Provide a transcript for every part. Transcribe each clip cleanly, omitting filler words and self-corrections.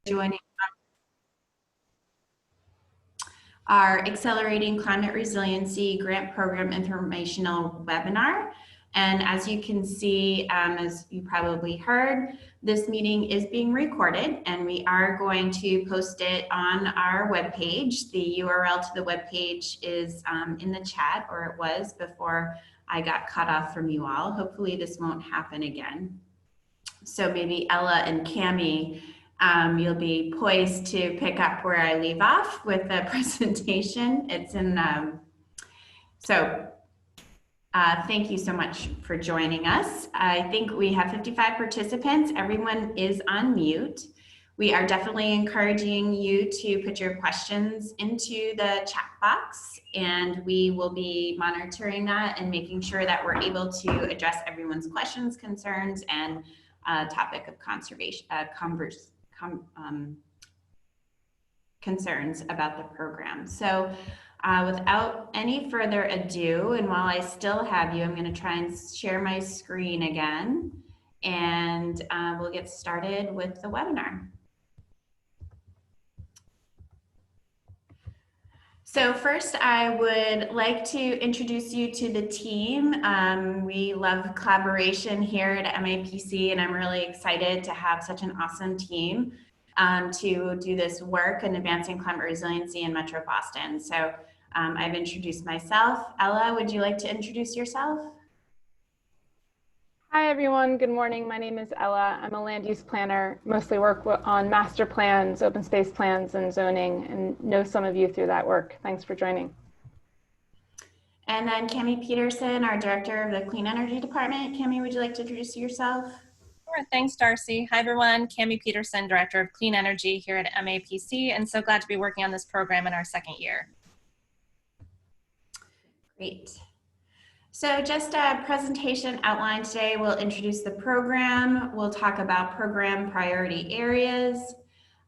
joining our Accelerating Climate Resiliency Grant Program informational webinar. And as you can see, as you probably heard, this meeting is being recorded and we are going to post it on our webpage. The URL to the webpage is in the chat, or it was before I got cut off from you all. Hopefully this won't happen again. So maybe Ella and Cami, you'll be poised to pick up where I leave off with the presentation. It's in, thank you so much for joining us. I think we have 55 participants. Everyone is on mute. We are definitely encouraging you to put your questions into the chat box, and we will be monitoring that and making sure that we're able to address everyone's questions, concerns, and topic of conservation, concerns about the program. So without any further ado, and while I still have you, I'm going to try and share my screen again, and we'll get started with the webinar. So first, I would like to introduce you to the team. We love collaboration here at MAPC, and I'm really excited to have such an awesome team to do this work in advancing climate resiliency in Metro Boston. So I've introduced myself. Ella, would you like to introduce yourself? Hi everyone, good morning. My name is Ella. I'm a land use planner, mostly work on master plans, open space plans, and zoning, and know some of you through that work. Thanks for joining. And then Cami Peterson, our director of the Clean Energy Department. Cami, would you like to introduce yourself? Sure, thanks Darcy. Hi everyone, Cami Peterson, director of Clean Energy here at MAPC, and so glad to be working on this program in our second year. Great. So just a presentation outline today. We'll introduce the program. We'll talk about program priority areas.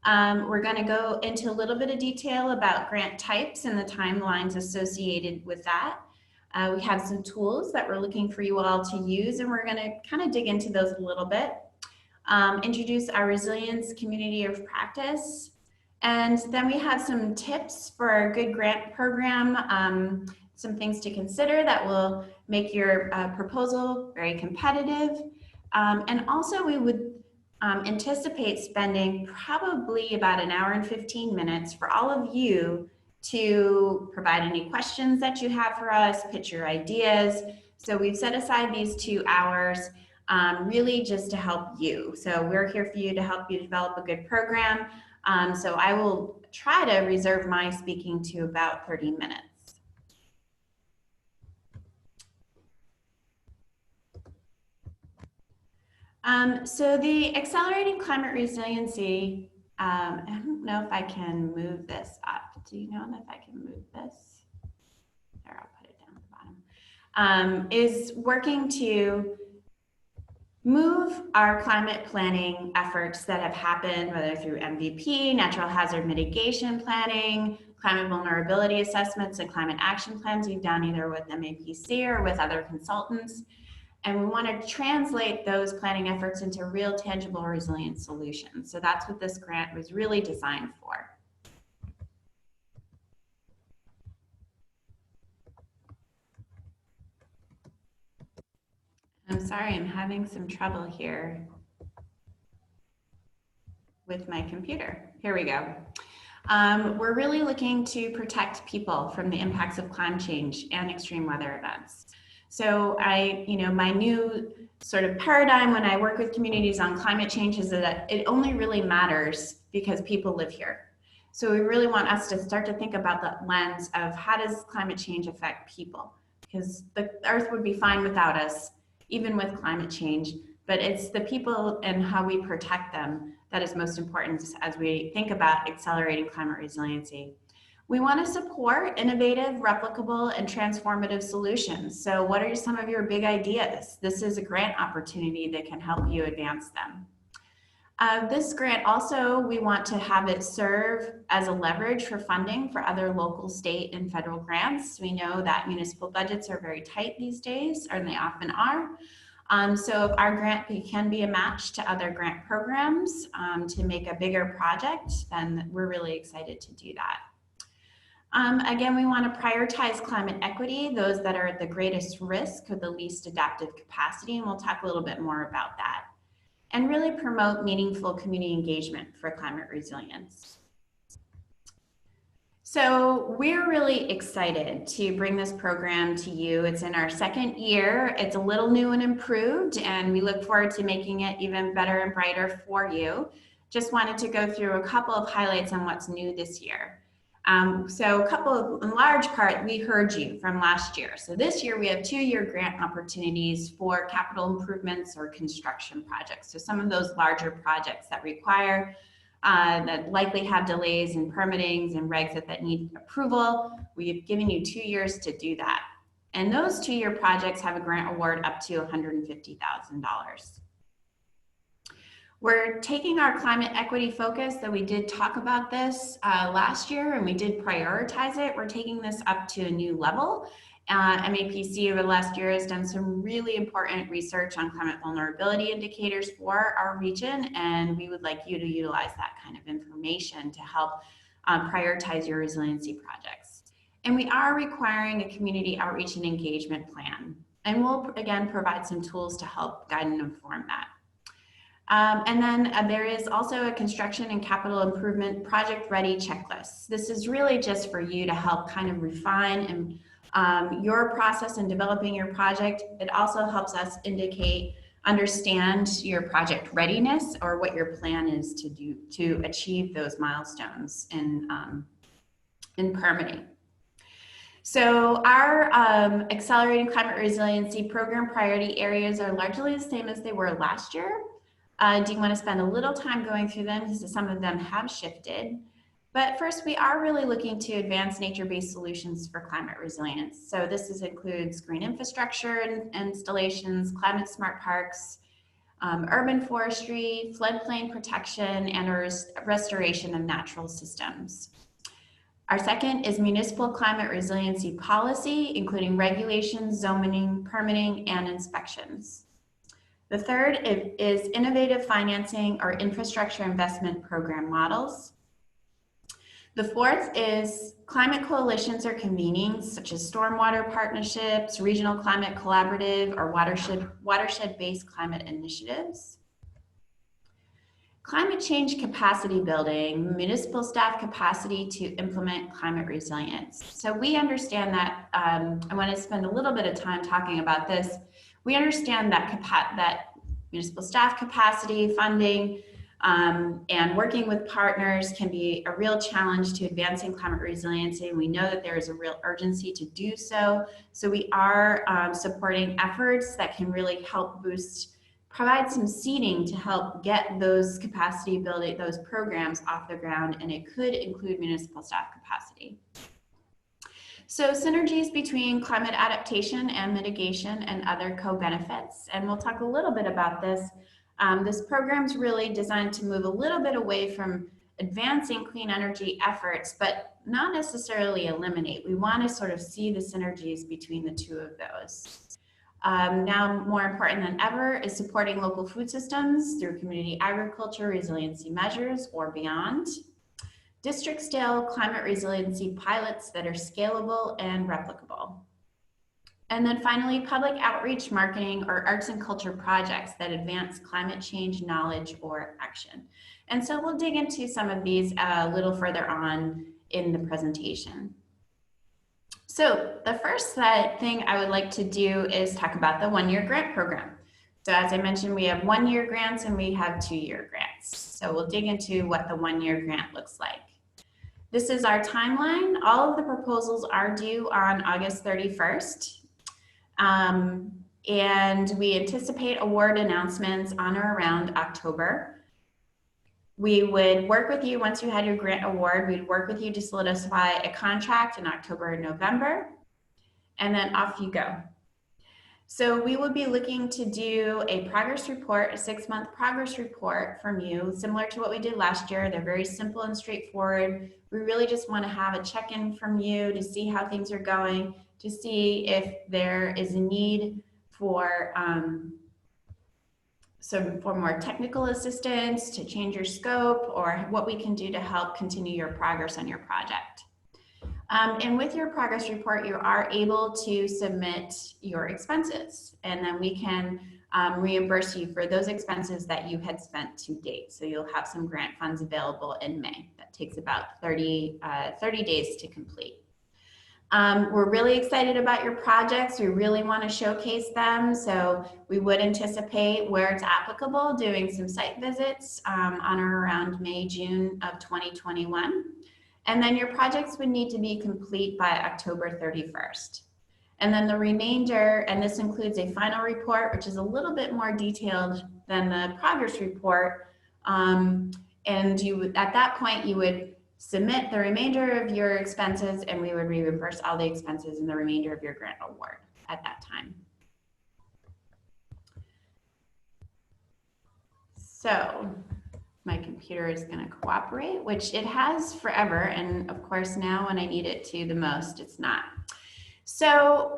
We're going to go into a little bit of detail about grant types and the timelines associated with that. We have some tools that we're looking for you all to use, and we're going to kind of dig into those a little bit. Introduce our resilience community of practice. And then we have some tips for a good grant program. Some things to consider that will make your proposal very competitive. And also we would anticipate spending probably about an hour and 15 minutes for all of you to provide any questions that you have for us, pitch your ideas. So we've set aside these 2 hours really just to help you. So we're here for you to help you develop a good program. So I will try to reserve my speaking to about 30 minutes. So the Accelerating Climate Resiliency, I don't know if I can move this up. Do you know if I can move this? There, I'll put it down at the bottom. Is working to move our climate planning efforts that have happened, whether through MVP, natural hazard mitigation planning, climate vulnerability assessments, and climate action plans we've done either with MAPC or with other consultants. And we want to translate those planning efforts into real, tangible, resilient solutions. So that's what this grant was really designed for. I'm sorry, I'm having some trouble here with my computer. Here we go. We're really looking to protect people from the impacts of climate change and extreme weather events. So my new sort of paradigm when I work with communities on climate change is that it only really matters because people live here. So we really want us to start to think about the lens of how does climate change affect people? Because the earth would be fine without us, even with climate change, but it's the people and how we protect them that is most important as we think about accelerating climate resiliency. We want to support innovative, replicable, and transformative solutions. So what are some of your big ideas? This is a grant opportunity that can help you advance them. This grant also, we want to have it serve as a leverage for funding for other local, state, and federal grants. We know that municipal budgets are very tight these days, or they often are. So if our grant can be a match to other grant programs to make a bigger project, then we're really excited to do that. Again, we want to prioritize climate equity, those that are at the greatest risk or the least adaptive capacity, and we'll talk a little bit more about that. And really promote meaningful community engagement for climate resilience. So we're really excited to bring this program to you. It's in our second year. It's a little new and improved, and we look forward to making it even better and brighter for you. Just wanted to go through a couple of highlights on what's new this year. So a couple of, in large part, we heard you from last year. So this year we have 2-year grant opportunities for capital improvements or construction projects. So some of those larger projects that require, that likely have delays in permittings and regs that need approval, we've given you 2 years to do that. And those 2-year projects have a grant award up to $150,000. We're taking our climate equity focus, that we did talk about this last year and we did prioritize it. We're taking this up to a new level. MAPC over the last year has done some really important research on climate vulnerability indicators for our region, and we would like you to utilize that kind of information to help prioritize your resiliency projects. And we are requiring a community outreach and engagement plan, and we'll again provide some tools to help guide and inform that. And then there is also a construction and capital improvement project ready checklist. This is really just for you to help kind of refine and your process in developing your project. It also helps us understand your project readiness, or what your plan is to do to achieve those milestones in permitting. So our Accelerating Climate Resiliency Program priority areas are largely the same as they were last year. Do you want to spend a little time going through them, because some of them have shifted. But first, we are really looking to advance nature-based solutions for climate resilience. So this includes green infrastructure and installations, climate smart parks, urban forestry, floodplain protection, and restoration of natural systems. Our second is municipal climate resiliency policy, including regulations, zoning, permitting, and inspections. The third is innovative financing or infrastructure investment program models. The fourth is climate coalitions or convenings, such as stormwater partnerships, regional climate collaborative, or watershed-based climate initiatives. Climate change capacity building, municipal staff capacity to implement climate resilience. So we understand that, I want to spend a little bit of time talking about this. We understand that municipal staff capacity, funding, and working with partners can be a real challenge to advancing climate resiliency. And we know that there is a real urgency to do so. So we are supporting efforts that can really help provide some seeding to help get those capacity building, those programs off the ground, and it could include municipal staff capacity. So synergies between climate adaptation and mitigation and other co-benefits, and we'll talk a little bit about this. This program's really designed to move a little bit away from advancing clean energy efforts, but not necessarily eliminate. We want to sort of see the synergies between the two of those. Now, more important than ever is supporting local food systems through community agriculture resiliency measures or beyond. District-scale climate resiliency pilots that are scalable and replicable. And then finally, public outreach, marketing, or arts and culture projects that advance climate change knowledge or action. And so we'll dig into some of these a little further on in the presentation. So the first thing I would like to do is talk about the one-year grant program. So as I mentioned, we have 1-year grants and we have 2-year grants. So we'll dig into what the 1-year grant looks like. This is our timeline. All of the proposals are due on August 31st. And we anticipate award announcements on or around October. We would work with you once you had your grant award. We'd work with you to solidify a contract in October and November, and then off you go. So we will be looking to do a progress report, a 6-month progress report from you, similar to what we did last year. They're very simple and straightforward. We really just want to have a check-in from you to see how things are going, to see if there is a need for for more technical assistance, to change your scope, or what we can do to help continue your progress on your project. And with your progress report, you are able to submit your expenses, and then we can reimburse you for those expenses that you had spent to date. So you'll have some grant funds available in May. That takes about 30 days to complete. We're really excited about your projects. We really want to showcase them. So we would anticipate, where it's applicable, doing some site visits on or around May, June of 2021. And then your projects would need to be complete by October 31st. And then the remainder, and this includes a final report, which is a little bit more detailed than the progress report. And you would, at that point, you would submit the remainder of your expenses, and we would reimburse all the expenses and the remainder of your grant award at that time. So my computer is going to cooperate, which it has forever. And of course, now when I need it to the most, it's not. So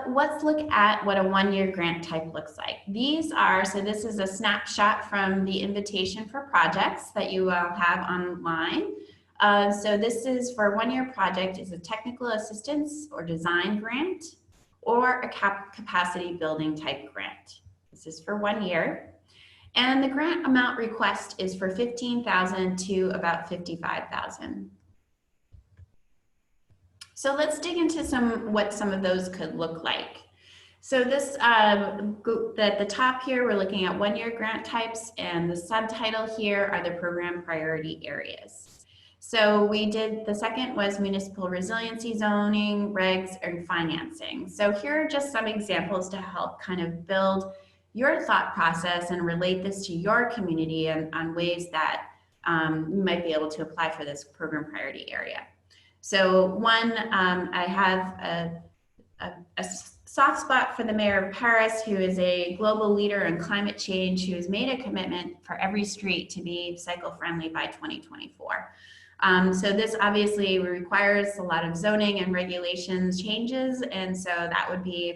let's look at what a one-year grant type looks like. These are, so this is a snapshot from the invitation for projects that you will have online. So this is for a one-year project, is a technical assistance or design grant or a capacity building type grant. This is for 1 year. And the grant amount request is for $15,000 to about $55,000. So let's dig into what some of those could look like. So this, at the top here, we're looking at one-year grant types, and the subtitle here are the program priority areas. So the second was municipal resiliency zoning, regs, and financing. So here are just some examples to help kind of build your thought process and relate this to your community and on ways that you might be able to apply for this program priority area. So one, I have a soft spot for the mayor of Paris, who is a global leader in climate change, who has made a commitment for every street to be cycle-friendly by 2024. So this obviously requires a lot of zoning and regulations changes, and so that would be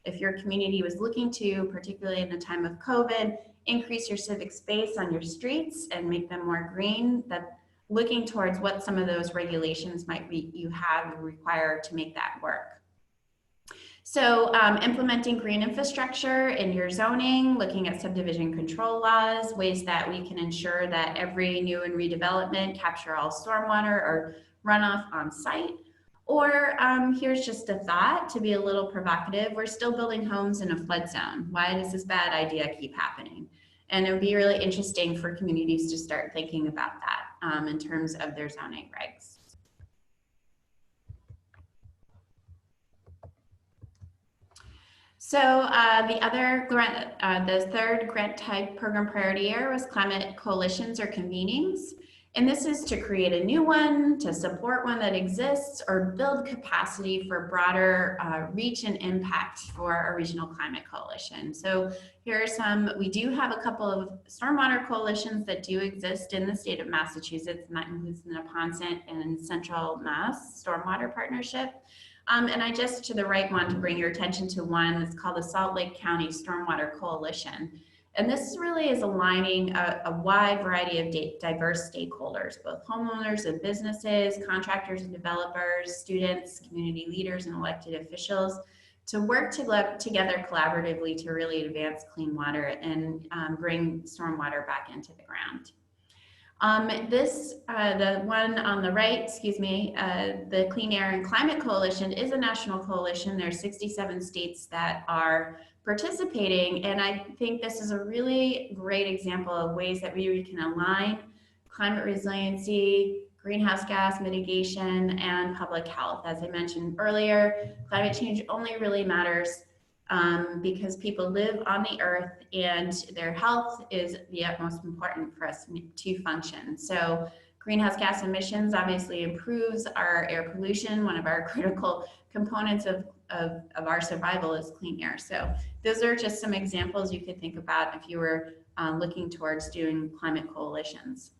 if your community was looking to, particularly in the time of COVID, increase your civic space on your streets and make them more green, that looking towards what some of those regulations might be you have required to make that work. So implementing green infrastructure in your zoning, looking at subdivision control laws, ways that we can ensure that every new and redevelopment capture all stormwater or runoff on site. Or here's just a thought to be a little provocative. We're still building homes in a flood zone. Why does this bad idea keep happening? And it would be really interesting for communities to start thinking about that in terms of their zoning regs. So the third grant type program priority area was climate coalitions or convenings. And this is to create a new one, to support one that exists, or build capacity for broader reach and impact for a regional climate coalition. So here are some. We do have a couple of stormwater coalitions that do exist in the state of Massachusetts, and that includes the Neponset and Central Mass Stormwater Partnership. And I just, to the right, want to bring your attention to one that's called the Salt Lake County Stormwater Coalition. And this really is aligning a wide variety of diverse stakeholders, both homeowners and businesses, contractors and developers, students, community leaders, and elected officials to work together collaboratively to really advance clean water and bring stormwater back into the ground. The one on the right, the Clean Air and Climate Coalition is a national coalition. There are 67 states that are participating, and I think this is a really great example of ways that we can align climate resiliency, greenhouse gas mitigation, and public health. As I mentioned earlier, climate change only really matters because people live on the earth and their health is the utmost important for us to function. So greenhouse gas emissions obviously improves our air pollution. One of our critical components of our survival is clean air. So those are just some examples you could think about if you were looking towards doing climate coalitions.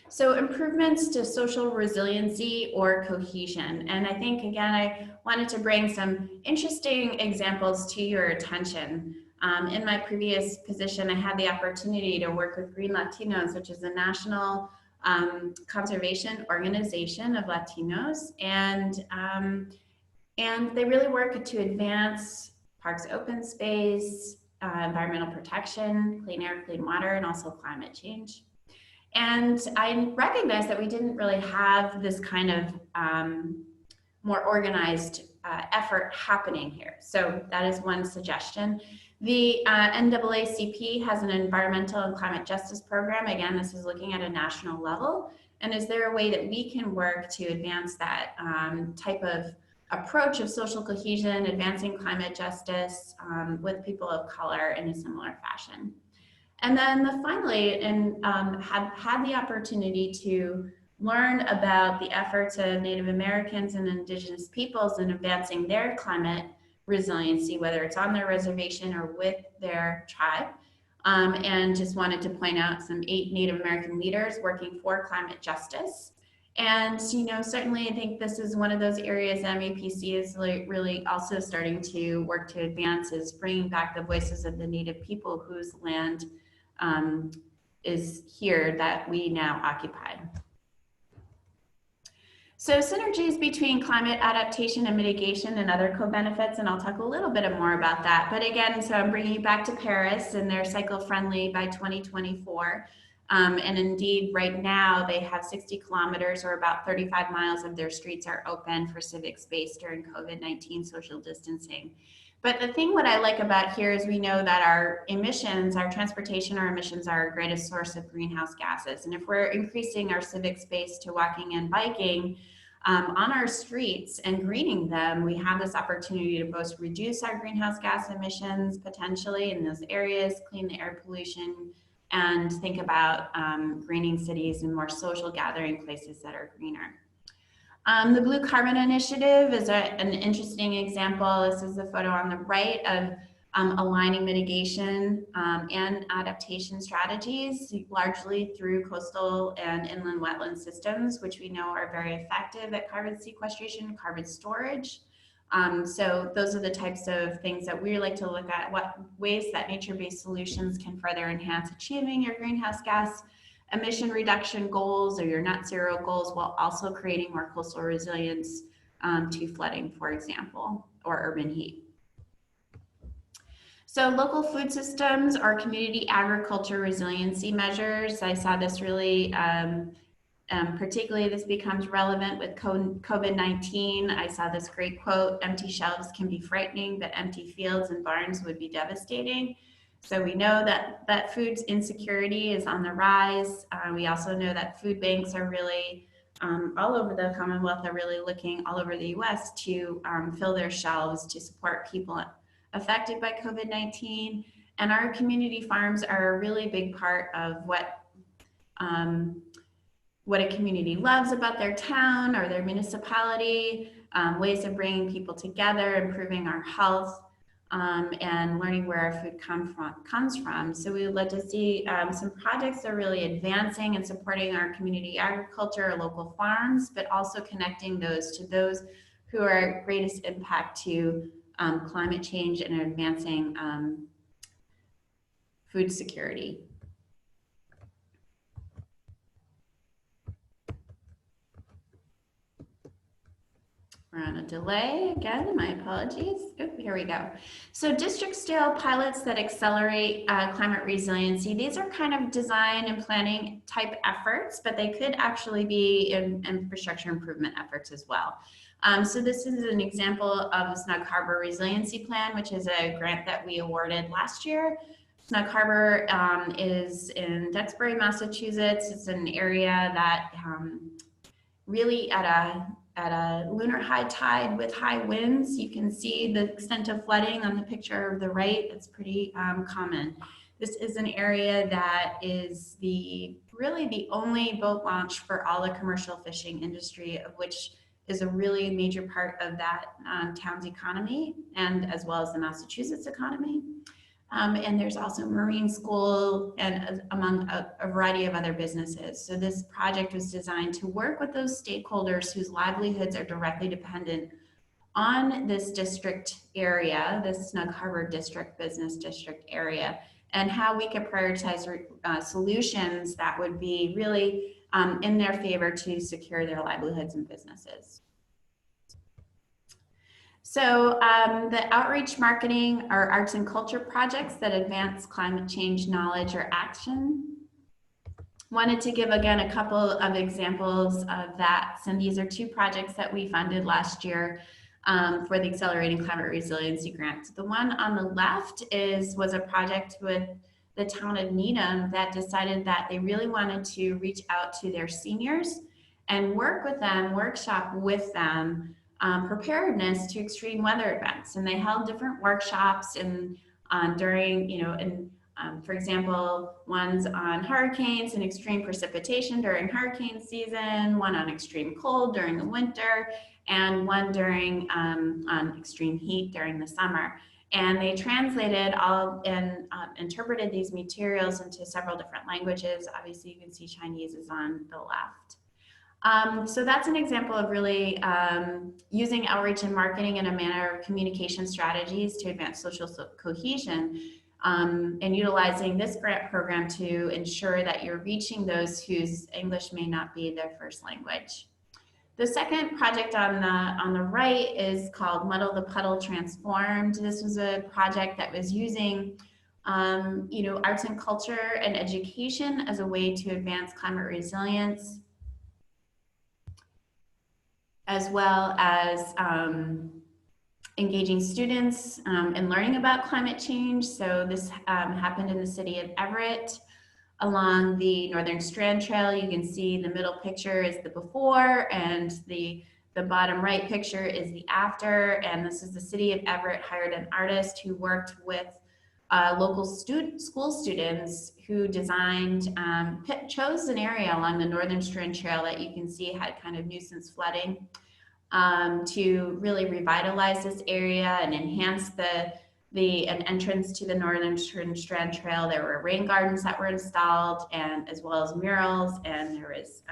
So improvements to social resiliency or cohesion. And I think, again, I wanted to bring some interesting examples to your attention. In my previous position, I had the opportunity to work with Green Latinos, which is a national conservation organization of Latinos, and they really work to advance parks open space, environmental protection, clean air, clean water, and also climate change. And I recognized that we didn't really have this kind of more organized effort happening here. So that is one suggestion. The NAACP has an environmental and climate justice program. Again, this is looking at a national level. And is there a way that we can work to advance that type of approach of social cohesion, advancing climate justice with people of color in a similar fashion? And then finally, have had the opportunity to learn about the efforts of Native Americans and Indigenous peoples in advancing their climate resiliency, whether it's on their reservation or with their tribe. And just wanted to point out some 8 Native American leaders working for climate justice. And, you know, certainly I think this is one of those areas MAPC is really also starting to work to advance, is bringing back the voices of the Native people whose land is here that we now occupy. So synergies between climate adaptation and mitigation and other co-benefits, and I'll talk a little bit more about that. But again, so I'm bringing you back to Paris, and they're cycle-friendly by 2024. And indeed, right now, they have 60 kilometers or about 35 miles of their streets are open for civic space during COVID-19 social distancing. But the thing what I like about here is we know that our emissions, our transportation, our emissions are our greatest source of greenhouse gases. And if we're increasing our civic space to walking and biking on our streets and greening them, we have this opportunity to both reduce our greenhouse gas emissions potentially in those areas, clean the air pollution, and think about greening cities and more social gathering places that are greener. The Blue Carbon Initiative is an interesting example. This is the photo on the right of aligning mitigation and adaptation strategies, largely through coastal and inland wetland systems, which we know are very effective at carbon sequestration and carbon storage. So those are the types of things that we like to look at, what ways that nature-based solutions can further enhance achieving your greenhouse gas emission reduction goals or your net zero goals, while also creating more coastal resilience to flooding, for example, or urban heat. So local food systems or community agriculture resiliency measures. I saw this really, particularly this becomes relevant with COVID-19. I saw this great quote, "Empty shelves can be frightening, but empty fields and barns would be devastating." So we know that food insecurity is on the rise. We also know that food banks are really all over the Commonwealth, are really looking all over the US to fill their shelves to support people affected by COVID-19. And our community farms are a really big part of what a community loves about their town or their municipality, ways of bringing people together, improving our health, and learning where our food comes from. So we would like to see some projects that are really advancing and supporting our community agriculture or local farms, but also connecting those to those who are greatest impact to climate change and advancing food security. We're on a delay again, my apologies. Oh, here we go. So district scale pilots that accelerate climate resiliency. These are kind of design and planning type efforts, but they could actually be in infrastructure improvement efforts as well. So this is an example of the Snug Harbor Resiliency Plan, which is a grant that we awarded last year. Snug Harbor is in Duxbury, Massachusetts. It's an area that really at a lunar high tide with high winds, you can see the extent of flooding on the picture of the right. It's pretty common. This is an area that is really the only boat launch for all the commercial fishing industry, of which is a really major part of that town's economy, and as well as the Massachusetts economy. And there's also marine school and among a variety of other businesses. So this project was designed to work with those stakeholders whose livelihoods are directly dependent on this district area, this Snug Harbor District Business District area, and how we could prioritize solutions that would be really in their favor to secure their livelihoods and businesses. So the outreach marketing are arts and culture projects that advance climate change knowledge or action. Wanted to give again a couple of examples of that. And these are two projects that we funded last year for the Accelerating Climate Resiliency Grant. The one on the left was a project with the town of Needham that decided that they really wanted to reach out to their seniors and work with them, workshop with them, preparedness to extreme weather events. And they held different workshops during, for example, one's on hurricanes and extreme precipitation during hurricane season, one on extreme cold during the winter, and one during on extreme heat during the summer. And they translated all and interpreted these materials into several different languages. Obviously, you can see Chinese is on the left. So that's an example of really using outreach and marketing in a manner of communication strategies to advance social cohesion. And utilizing this grant program to ensure that you're reaching those whose English may not be their first language. The second project on the right is called Muddle the Puddle Transformed. This was a project that was using arts and culture and education as a way to advance climate resilience, as well as engaging students in learning about climate change. So this happened in the city of Everett along the Northern Strand Trail. You can see the middle picture is the before and the bottom right picture is the after. And this is the city of Everett hired an artist who worked with local school students who designed, chose an area along the Northern Strand Trail that you can see had kind of nuisance flooding. To really revitalize this area and enhance an entrance to the Northern Strand Trail. There were rain gardens that were installed, and as well as murals, and there was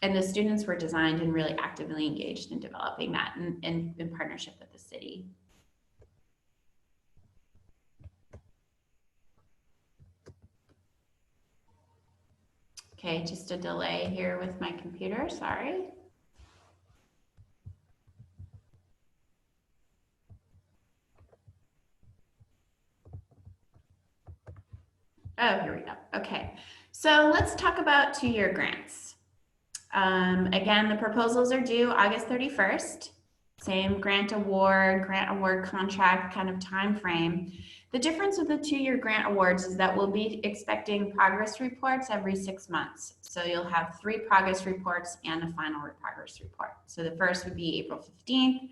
and the students were designed and really actively engaged in developing that in partnership with the city. Okay, just a delay here with my computer, sorry. Oh, here we go. Okay, so let's talk about two-year grants. Again, the proposals are due August 31st. Same grant award contract kind of time frame. The difference with the two-year grant awards is that we'll be expecting progress reports every 6 months. So you'll have 3 progress reports and a final progress report. So the first would be April 15th,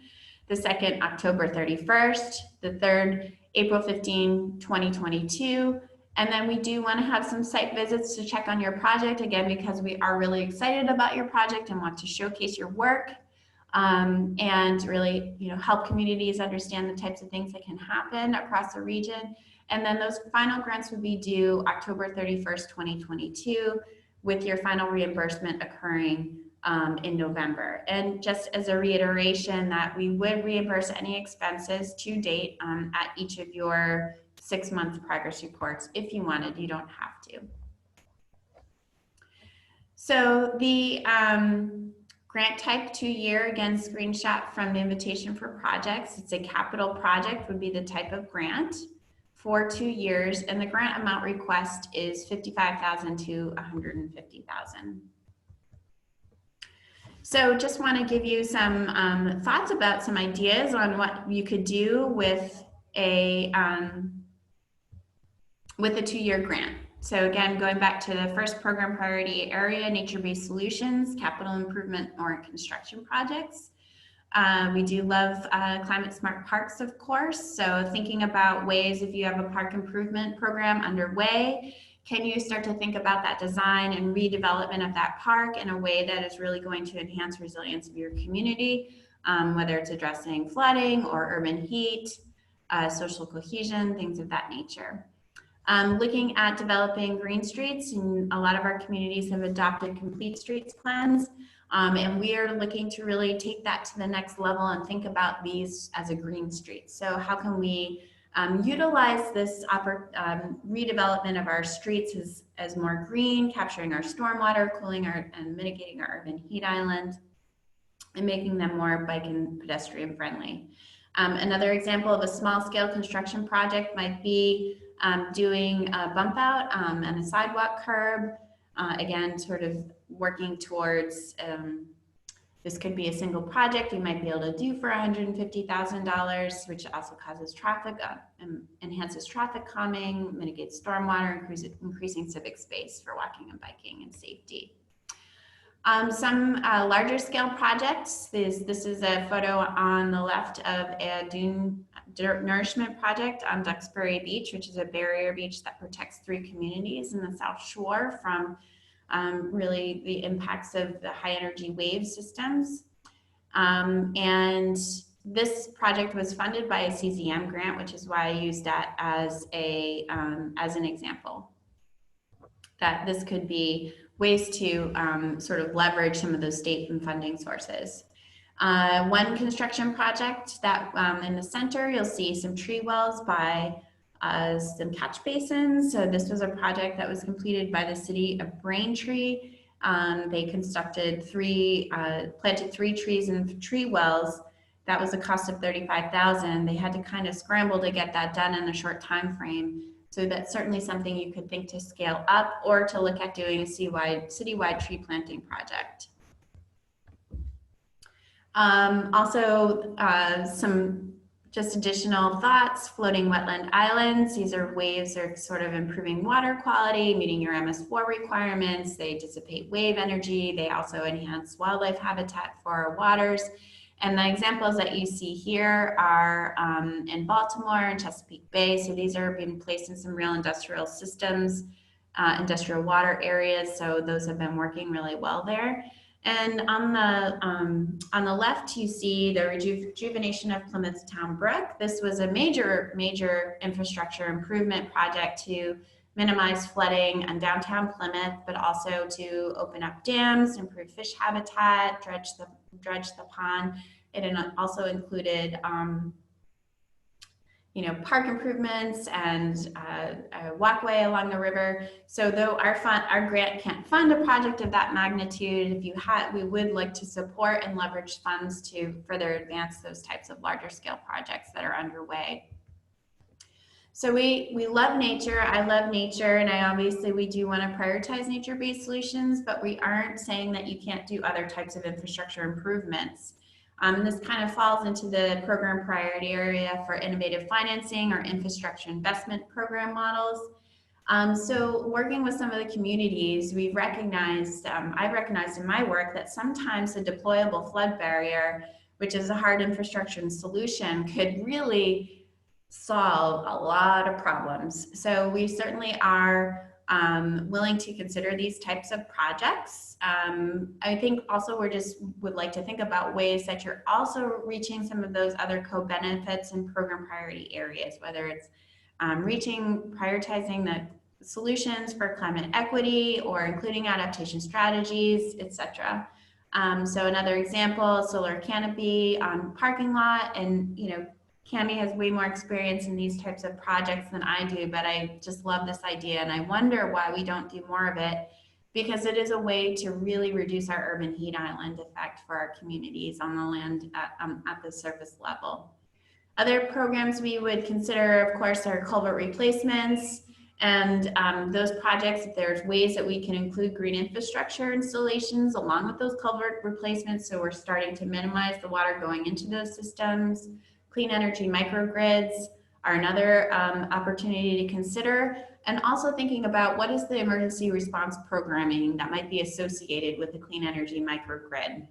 the second October 31st, the third April 15, 2022. And then we do want to have some site visits to check on your project, again, because we are really excited about your project and want to showcase your work and really help communities understand the types of things that can happen across the region. And then those final grants would be due October 31st, 2022, with your final reimbursement occurring in November. And just as a reiteration that we would reimburse any expenses to date at each of your 6-month progress reports if you wanted. You don't have to. So the grant type 2-year, again, screenshot from the invitation for projects. It's a capital project would be the type of grant for 2 years, and the grant amount request is $55,000 to $150,000. So just want to give you some thoughts about some ideas on what you could do with a 2-year grant. So again, going back to the first program priority area, nature-based solutions, capital improvement or construction projects. We do love climate smart parks, of course. So thinking about ways, if you have a park improvement program underway, can you start to think about that design and redevelopment of that park in a way that is really going to enhance resilience of your community, whether it's addressing flooding or urban heat, social cohesion, things of that nature. Looking at developing green streets, and a lot of our communities have adopted complete streets plans. And we are looking to really take that to the next level and think about these as a green street. So how can we utilize this redevelopment of our streets as more green, capturing our stormwater, cooling and mitigating our urban heat island, and making them more bike and pedestrian friendly. Another example of a small scale construction project might be doing a bump out and a sidewalk curb. Again, sort of working towards, this could be a single project you might be able to do for $150,000, which also causes traffic, enhances traffic calming, mitigates stormwater, increasing civic space for walking and biking and safety. Some larger scale projects. This is a photo on the left of a dune nourishment project on Duxbury Beach, which is a barrier beach that protects 3 communities in the South Shore from really the impacts of the high energy wave systems. And this project was funded by a CZM grant, which is why I used that as an example. That this could be ways to sort of leverage some of those state and funding sources. One construction project that in the center, you'll see some tree wells by some catch basins. So this was a project that was completed by the city of Braintree. They planted 3 trees in tree wells. That was a cost of $35,000. They had to kind of scramble to get that done in a short time frame. So that's certainly something you could think to scale up or to look at doing a citywide tree planting project. Also, some just additional thoughts, floating wetland islands. These are waves of sort of improving water quality, meeting your MS4 requirements. They dissipate wave energy. They also enhance wildlife habitat for our waters. And the examples that you see here are in Baltimore and Chesapeake Bay. So these are being placed in some real industrial systems, industrial water areas. So those have been working really well there. And on the left, you see the rejuvenation of Plymouth Town Brook. This was a major infrastructure improvement project to minimize flooding in downtown Plymouth, but also to open up dams, improve fish habitat, dredge the pond. It also included park improvements and a walkway along the river. So though our grant can't fund a project of that magnitude, we would like to support and leverage funds to further advance those types of larger scale projects that are underway. So we love nature. I love nature, and we do want to prioritize nature-based solutions, but we aren't saying that you can't do other types of infrastructure improvements. This kind of falls into the program priority area for innovative financing or infrastructure investment program models. So working with some of the communities, I've recognized in my work that sometimes a deployable flood barrier, which is a hard infrastructure and solution, could really solve a lot of problems. So we certainly are willing to consider these types of projects. I think also would like to think about ways that you're also reaching some of those other co-benefits in program priority areas, whether it's prioritizing the solutions for climate equity or including adaptation strategies, etc. So another example, solar canopy on parking lot, and Cami has way more experience in these types of projects than I do, but I just love this idea, and I wonder why we don't do more of it, because it is a way to really reduce our urban heat island effect for our communities on the land at the surface level. Other programs we would consider, of course, are culvert replacements, and those projects, if there's ways that we can include green infrastructure installations along with those culvert replacements, so we're starting to minimize the water going into those systems. Clean energy microgrids are another opportunity to consider, and also thinking about what is the emergency response programming that might be associated with the clean energy microgrid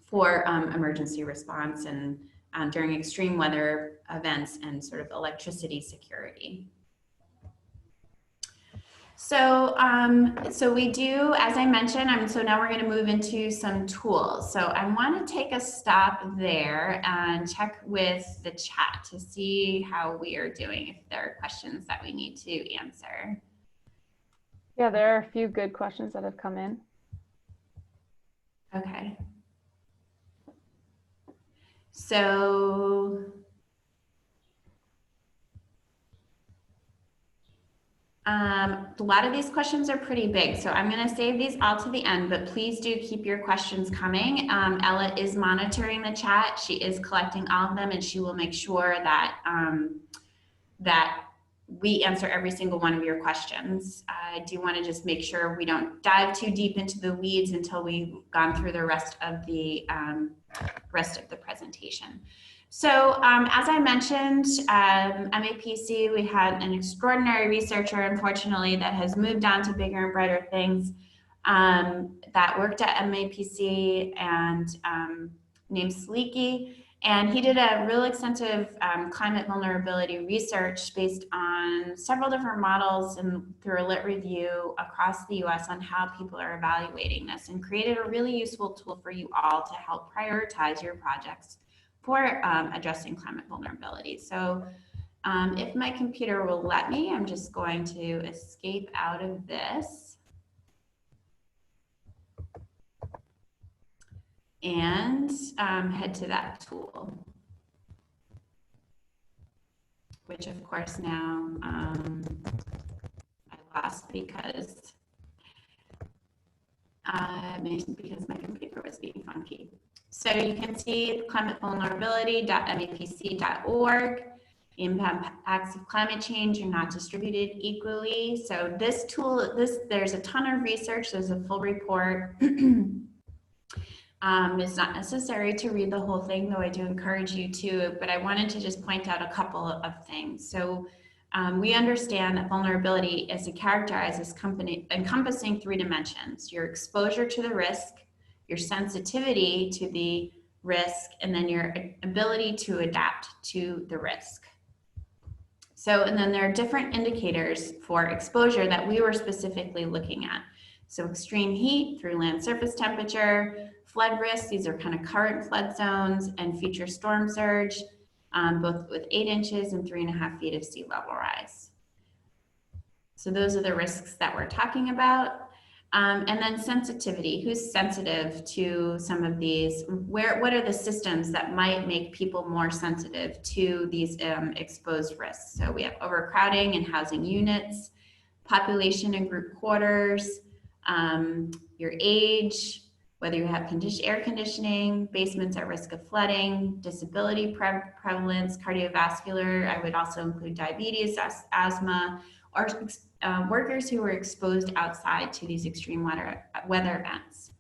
for emergency response and during extreme weather events and sort of electricity security. So, so we do, as I mentioned, so now we're going to move into some tools. So I want to take a stop there and check with the chat to see how we are doing, if there are questions that we need to answer. Yeah, there are a few good questions that have come in. Okay. So a lot of these questions are pretty big, so I'm going to save these all to the end, but please do keep your questions coming. Ella is monitoring the chat. She is collecting all of them, and she will make sure that that we answer every single one of your questions. I do want to just make sure we don't dive too deep into the weeds until we've gone through the rest of the presentation. So as I mentioned, MAPC, we had an extraordinary researcher, unfortunately, that has moved on to bigger and brighter things, that worked at MAPC and named Sleeky. And he did a real extensive climate vulnerability research based on several different models and through a lit review across the US on how people are evaluating this, and created a really useful tool for you all to help prioritize your projects for addressing climate vulnerability. So if my computer will let me, I'm just going to escape out of this and head to that tool, which of course now I lost because my computer was being funky. So you can see climatevulnerability.mapc.org. Impacts of climate change are not distributed equally. So this tool, there's a ton of research. There's a full report. It's not necessary to read the whole thing, though I do encourage you to, but I wanted to just point out a couple of things. So we understand that vulnerability is characterized as encompassing 3 dimensions: your exposure to the risk, your sensitivity to the risk, and then your ability to adapt to the risk. So, and then there are different indicators for exposure that we were specifically looking at. So extreme heat through land surface temperature, flood risk, these are kind of current flood zones, and future storm surge, both with 8 inches and 3.5 feet of sea level rise. So those are the risks that we're talking about. And then sensitivity, who's sensitive to some of these? What are the systems that might make people more sensitive to these exposed risks? So we have overcrowding in housing units, population in group quarters, your age, whether you have air conditioning, basements at risk of flooding, disability prevalence, cardiovascular. I would also include diabetes, asthma, or workers who were exposed outside to these extreme weather events.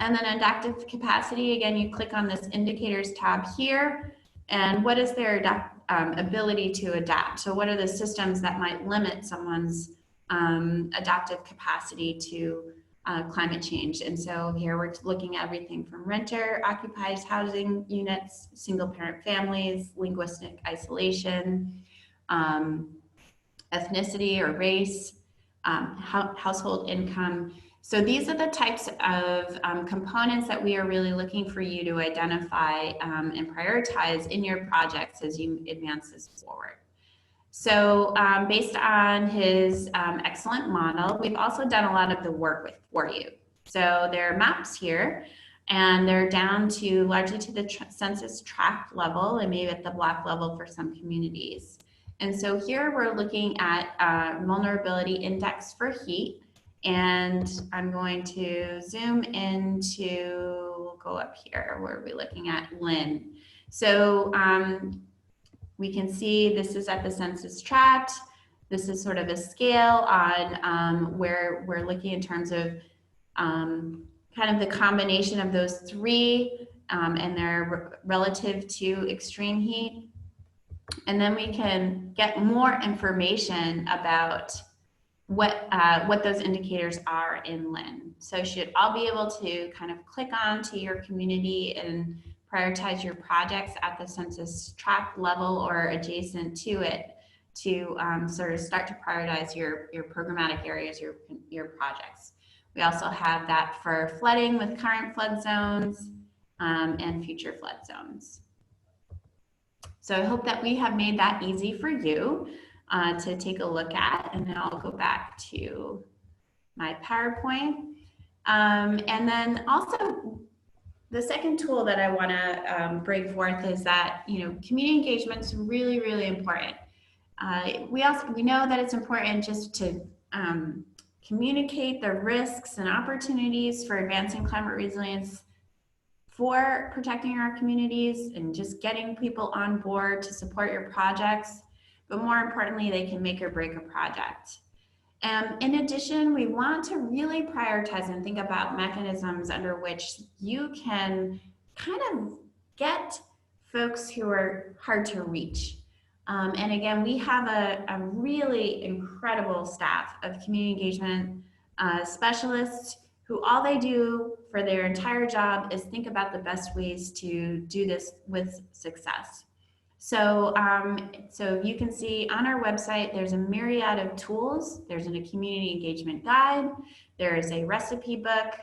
And then adaptive capacity, again, you click on this indicators tab here, and what is their ability to adapt? So what are the systems that might limit someone's adaptive capacity to climate change? And so here we're looking at everything from renter, occupied housing units, single parent families, linguistic isolation, ethnicity or race, household income. So these are the types of components that we are really looking for you to identify and prioritize in your projects as you advance this forward. So based on his excellent model, we've also done a lot of the work for you. So there are maps here, and they're down to largely to the census tract level and maybe at the block level for some communities. And so here we're looking at vulnerability index for heat, and I'm going to zoom into, we'll go up here where we're looking at Lynn. So we can see this is at the census tract. This is sort of a scale on where we're looking in terms of kind of the combination of those 3 and they're relative to extreme heat. And then we can get more information about what those indicators are in Lynn. So you should all be able to kind of click on to your community and prioritize your projects at the census tract level or adjacent to it to sort of start to prioritize your programmatic areas, your projects. We also have that for flooding with current flood zones and future flood zones. So I hope that we have made that easy for you to take a look at, and then I'll go back to my PowerPoint. And then also, the second tool that I want to bring forth is that, community engagement is really, really important. We know that it's important just to communicate the risks and opportunities for advancing climate resilience, for protecting our communities, and just getting people on board to support your projects. But more importantly, they can make or break a project. In addition, we want to really prioritize and think about mechanisms under which you can kind of get folks who are hard to reach. And again, we have a really incredible staff of community engagement specialists who all they do for their entire job is think about the best ways to do this with success. So, so you can see on our website, there's a myriad of tools. There's a community engagement guide. There is a recipe book.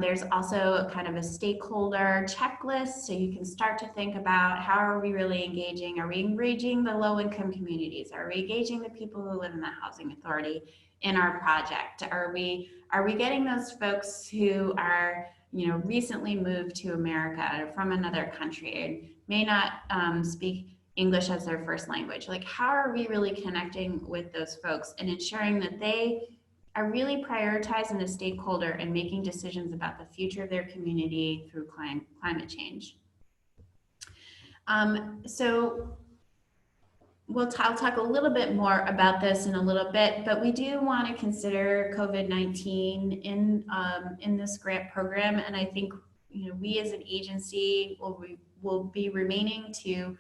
There's also kind of a stakeholder checklist. So you can start to think about, how are we really engaging? Are we engaging the low-income communities? Are we engaging the people who live in the housing authority in our project? Are we getting those folks who are, recently moved to America or from another country and may not speak English as their first language? Like, how are we really connecting with those folks and ensuring that they are really prioritized as a stakeholder and making decisions about the future of their community through climate change? So I'll talk a little bit more about this in a little bit, but we do want to consider COVID-19 in this grant program, and I think we as an agency will be remaining to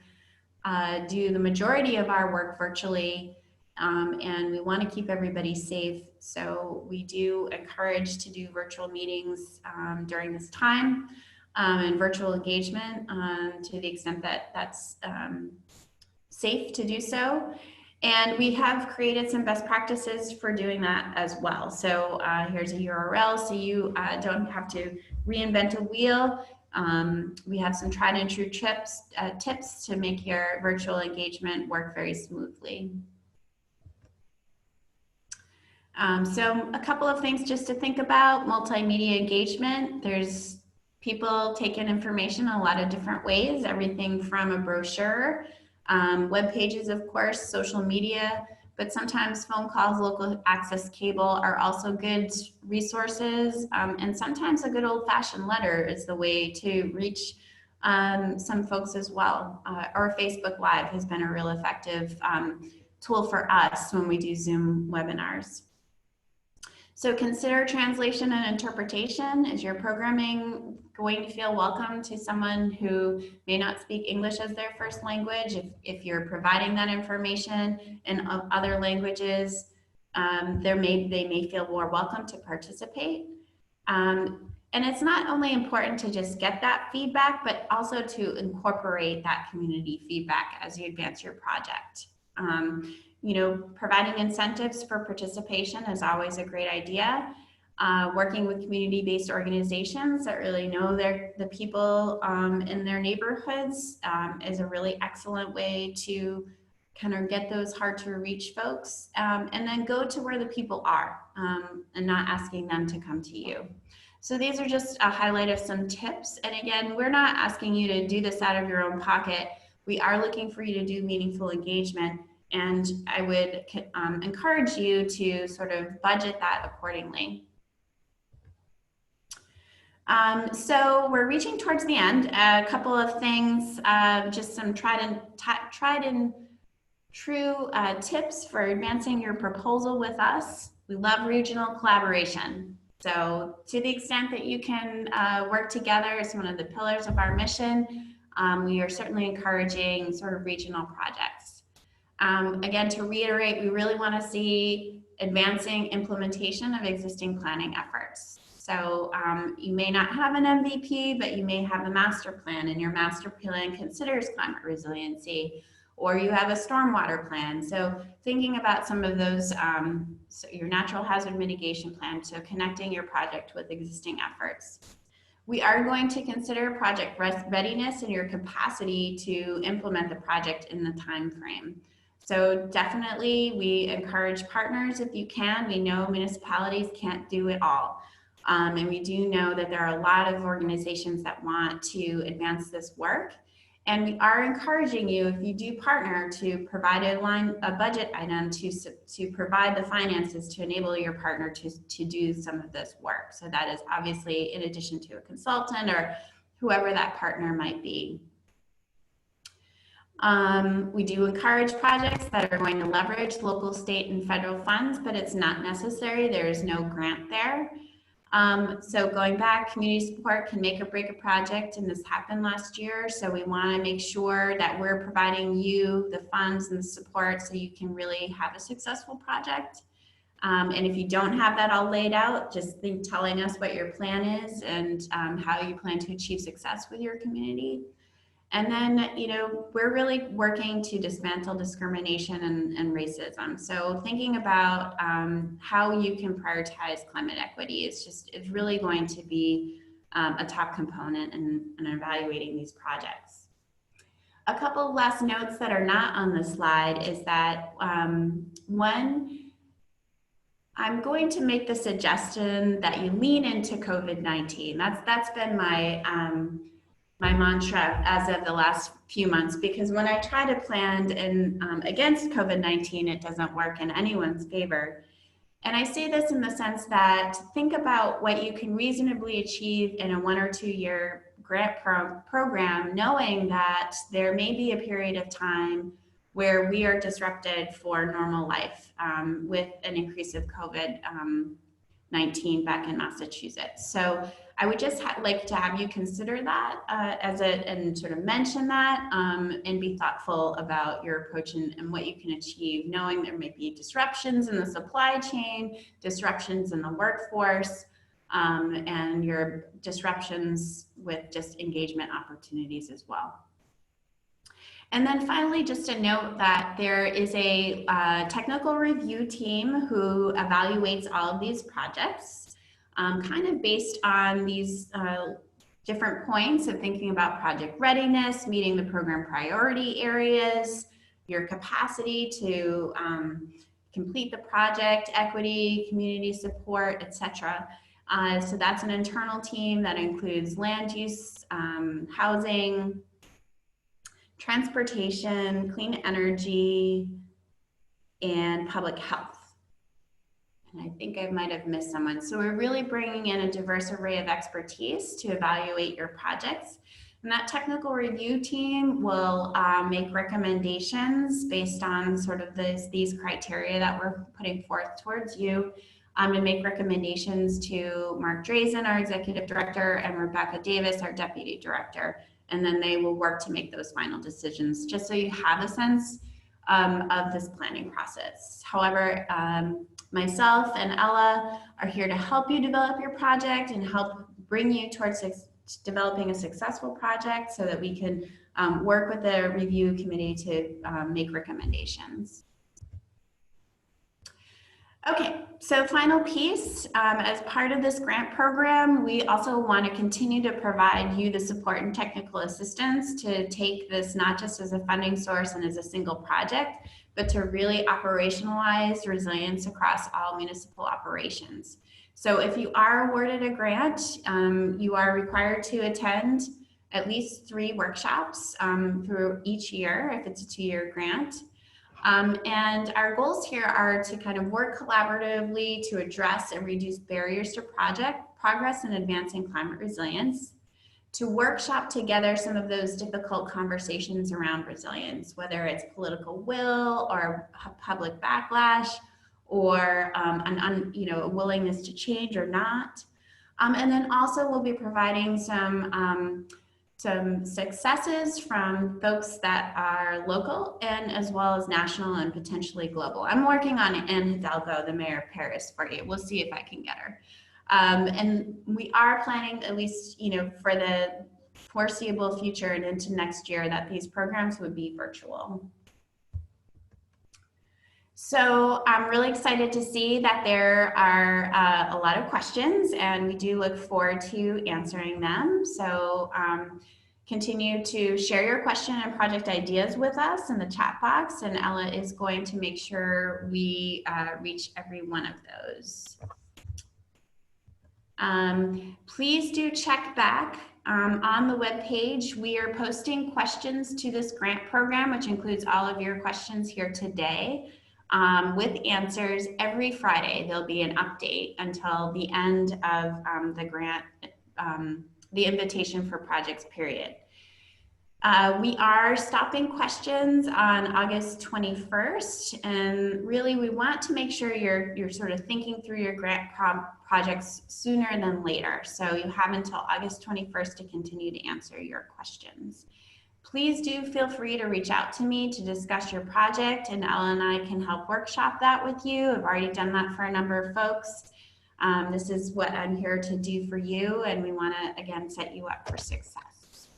do the majority of our work virtually, and we want to keep everybody safe. So we do encourage to do virtual meetings during this time, and virtual engagement to the extent that that's safe to do so. And we have created some best practices for doing that as well. So here's a URL so you don't have to reinvent a wheel. We have some tried and true tips to make your virtual engagement work very smoothly. So a couple of things just to think about: multimedia engagement. There's people take in information a lot of different ways, everything from a brochure, web pages, of course, social media, but sometimes phone calls, local access cable are also good resources. And sometimes a good old-fashioned letter is the way to reach some folks as well. Or Facebook Live has been a real effective tool for us when we do Zoom webinars. So consider translation and interpretation. Is your programming going to feel welcome to someone who may not speak English as their first language? If you're providing that information in other languages, they may feel more welcome to participate. And it's not only important to just get that feedback, but also to incorporate that community feedback as you advance your project. Providing incentives for participation is always a great idea. Working with community-based organizations that really know the people in their neighborhoods is a really excellent way to kind of get those hard to reach folks, and then go to where the people are and not asking them to come to you. So these are just a highlight of some tips. And again, we're not asking you to do this out of your own pocket. We are looking for you to do meaningful engagement. And I would encourage you to sort of budget that accordingly. So we're reaching towards the end. A couple of things, just some tried and true tips for advancing your proposal with us. We love regional collaboration. So to the extent that you can work together as one of the pillars of our mission, we are certainly encouraging sort of regional projects. Again, to reiterate, we really want to see advancing implementation of existing planning efforts. So you may not have an MVP, but you may have a master plan, and your master plan considers climate resiliency, or you have a stormwater plan. So thinking about some of those, so your natural hazard mitigation plan, so connecting your project with existing efforts. We are going to consider project readiness and your capacity to implement the project in the time frame. So definitely we encourage partners if you can. We know municipalities can't do it all. And we do know that there are a lot of organizations that want to advance this work. And we are encouraging you, if you do partner, to provide a budget item to provide the finances to enable your partner to do some of this work. So that is obviously in addition to a consultant or whoever that partner might be. We do encourage projects that are going to leverage local, state, and federal funds, but it's not necessary. There is no grant there. So going back, community support can make or break a project, and this happened last year. So we want to make sure that we're providing you the funds and the support so you can really have a successful project. And if you don't have that all laid out, just think telling us what your plan is and how you plan to achieve success with your community. And then, you know, we're really working to dismantle discrimination and racism. So thinking about how you can prioritize climate equity is really going to be a top component in evaluating these projects. A couple of last notes that are not on the slide is that one, I'm going to make the suggestion that you lean into COVID-19. That's been my my mantra as of the last few months, because when I try to plan against COVID-19, it doesn't work in anyone's favor. And I say this in the sense that think about what you can reasonably achieve in a 1 or 2 year grant program, knowing that there may be a period of time where we are disrupted for normal life with an increase of COVID-19 back in Massachusetts. So I would just like to have you consider that and sort of mention that and be thoughtful about your approach and what you can achieve, knowing there may be disruptions in the supply chain, disruptions in the workforce, and your disruptions with just engagement opportunities as well. And then finally, just a note that there is a technical review team who evaluates all of these projects, kind of based on these different points of thinking about project readiness, meeting the program priority areas, your capacity to complete the project, equity, community support, etc. So that's an internal team that includes land use, housing, transportation, clean energy, and public health. And I think I might have missed someone. So we're really bringing in a diverse array of expertise to evaluate your projects. And that technical review team will make recommendations based on sort of these criteria that we're putting forth towards you, and make recommendations to Mark Drazen, our executive director, and Rebecca Davis, our deputy director. And then they will work to make those final decisions, just so you have a sense of this planning process. However, myself and Ella are here to help you develop your project and help bring you towards developing a successful project so that we can work with the review committee to make recommendations. Okay, so final piece, as part of this grant program, we also want to continue to provide you the support and technical assistance to take this not just as a funding source and as a single project, but to really operationalize resilience across all municipal operations. So if you are awarded a grant, you are required to attend at least 3 workshops through each year if it's a 2-year grant. And our goals here are to kind of work collaboratively to address and reduce barriers to project progress in advancing climate resilience, to workshop together some of those difficult conversations around resilience, whether it's political will or public backlash or a willingness to change or not. And then also we'll be providing some successes from folks that are local and as well as national and potentially global. I'm working on Anne Hidalgo, the mayor of Paris, for you. We'll see if I can get her. And we are planning, at least for the foreseeable future and into next year, that these programs would be virtual. So I'm really excited to see that there are a lot of questions, and we do look forward to answering them. So continue to share your question and project ideas with us in the chat box, and Ella is going to make sure we reach every one of those. Please do check back on the webpage. We are posting questions to this grant program, which includes all of your questions here today, with answers every Friday. There'll be an update until the end of the grant, the invitation for projects period. We are stopping questions on August 21st, and really we want to make sure you're sort of thinking through your grant projects sooner than later. So you have until August 21st to continue to answer your questions. Please do feel free to reach out to me to discuss your project, and Ella and I can help workshop that with you. I've already done that for a number of folks. This is what I'm here to do for you, and we want to, again, set you up for success.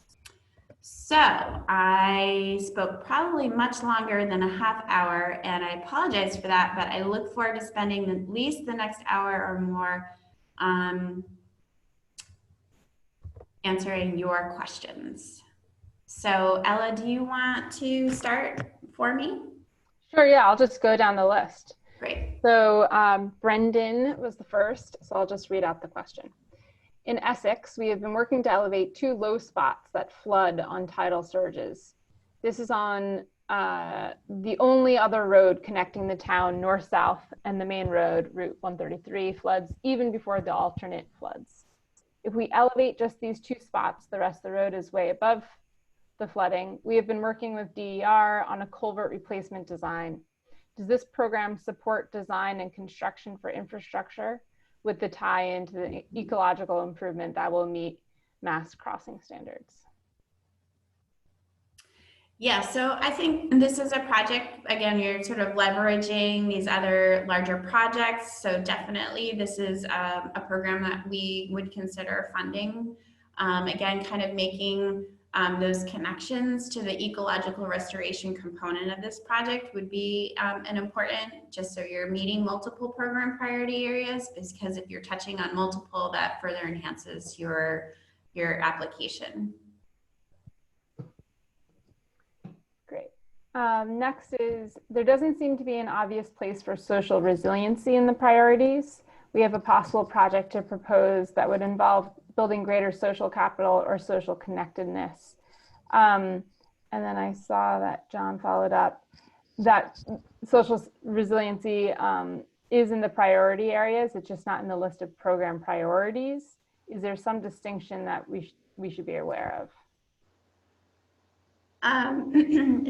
So I spoke probably much longer than a half hour, and I apologize for that, but I look forward to spending at least the next hour or more answering your questions. So Ella, do you want to start for me? Sure, yeah, I'll just go down the list. Great. So Brendan was the first, so I'll just read out the question. In Essex, we have been working to elevate 2 low spots that flood on tidal surges. This is on the only other road connecting the town north-south, and the main road, Route 133, floods even before the alternate floods. If we elevate just these 2 spots, the rest of the road is way above the flooding. We have been working with DER on a culvert replacement design. Does this program support design and construction for infrastructure with the tie into the ecological improvement that will meet mass crossing standards? Yeah, so I think this is a project, again, you're sort of leveraging these other larger projects. So definitely this is a program that we would consider funding. Again, kind of making those connections to the ecological restoration component of this project would be an important, just so you're meeting multiple program priority areas, because if you're touching on multiple, that further enhances your application. Great. Next is, there doesn't seem to be an obvious place for social resiliency in the priorities. We have a possible project to propose that would involve building greater social capital or social connectedness. And then I saw that John followed up that social resiliency is in the priority areas. It's just not in the list of program priorities. Is there some distinction that we should be aware of?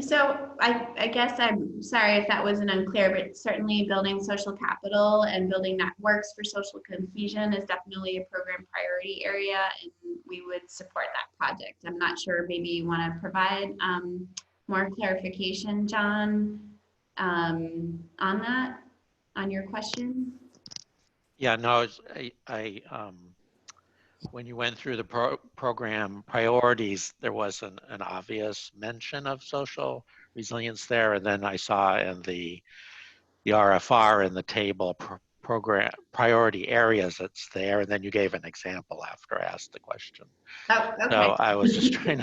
So I guess I'm sorry if that wasn't unclear, but certainly building social capital and building networks for social cohesion is definitely a program priority area, and we would support that project. I'm not sure, maybe you want to provide more clarification, John, on that, on your question? Yeah, no, when you went through the program priorities, there was an obvious mention of social resilience there. And then I saw in the RFR in the table program priority areas, it's there. And then you gave an example after I asked the question. Oh, okay. So I was just trying